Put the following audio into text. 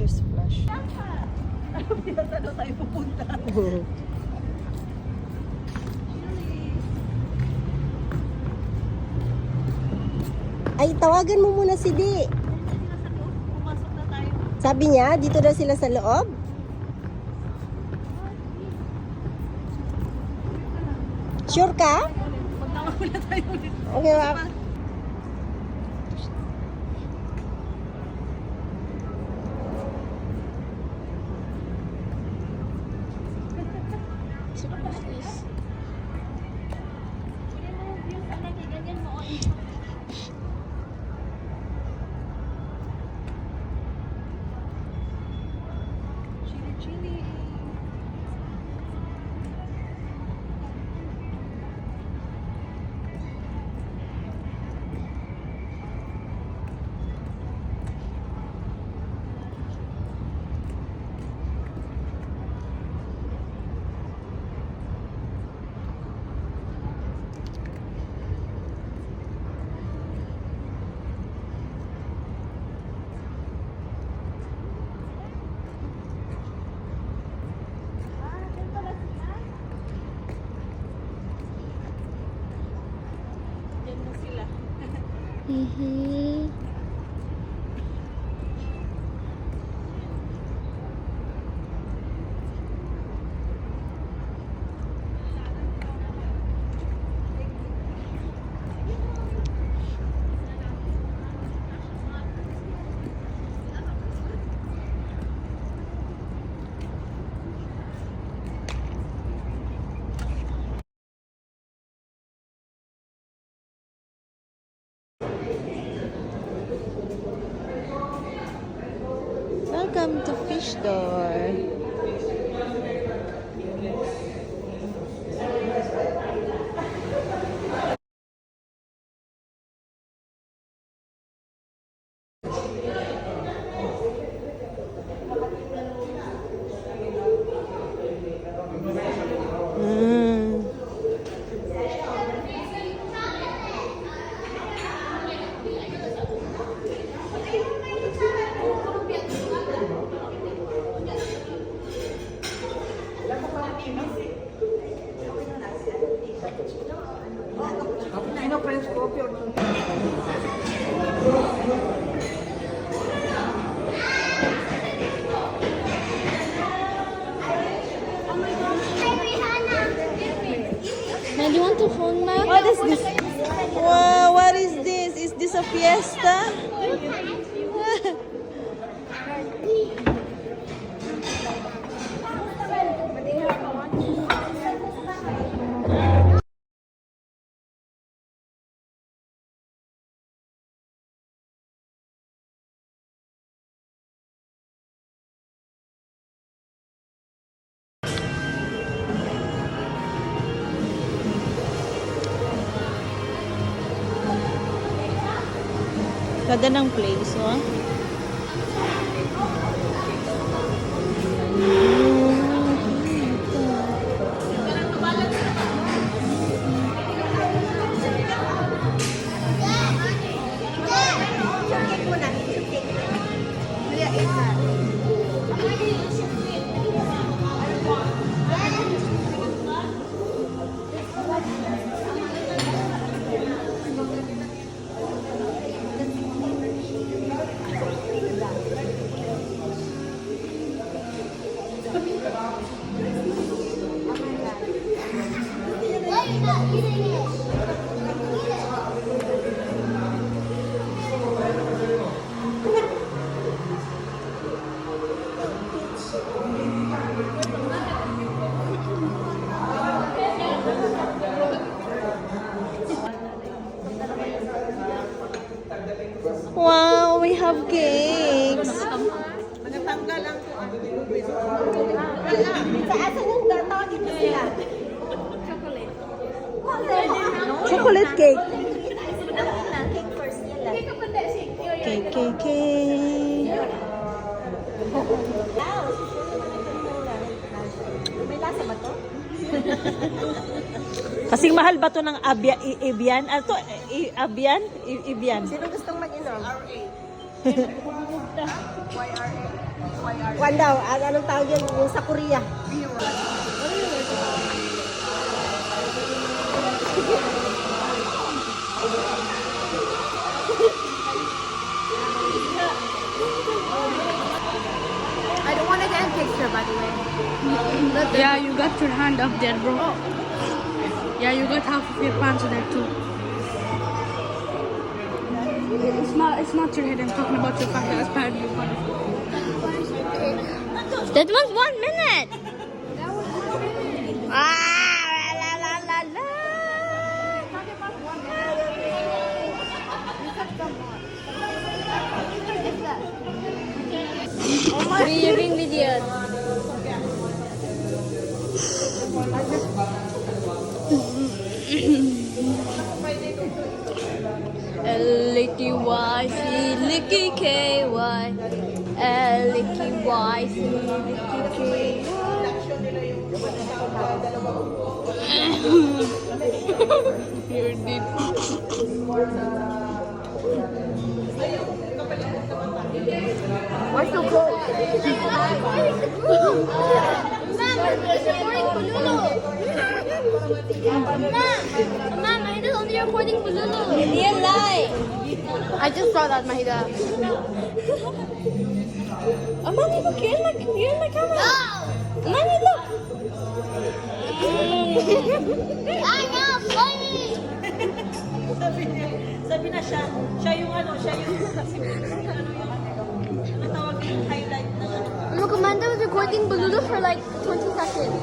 there's flash. Saan na tayo pupunta? Ay, tawagan mo muna si Di. Pumasok na tayo. Sabi niya, dito daw sila sa loob. Sure ka? Magtawag muna tayo ulit. Okay, wap. Chili. Yan na sila. Mhm. Welcome to Fish Door. Cappuccino, French coffee or Now, do you want to phone, ma'am? What is this? Wow, what is this? Is this a fiesta? Ganda ng place, oh. Wow, we have cakes. Nagatanggal lang po ang Chocolate cake. Cake, cake, cake. May lasa ba to? Kasing mahal ba to ng Evian? Ano to? Evian? Sino gustong mag-inom? RA. YRA. Kwan daw, anong tawag yun? Yung sa Korea. I don't want to get a picture, by the way. Yeah, you got your hand up there, bro. Yeah, you got half of your pants there too. It's not your head. I'm talking about your pants. That's bad. That was 1 minute. Ah, la la la la. Breathing video. L-I-K-Y, C-L-I-K-K-Y, L-I-K-Y, C-L-I-K-K-Y. You're deep. Why so cold? Mom, Mahida's only recording for Lulu. Real life. I just saw that, Mahida. Amani, look, you're in my camera. No. Amani, look. I'm not funny. Sabi na siya yung ano tawag yung highlight na ano. Look, Amanda was recording Balulu for like 20 seconds.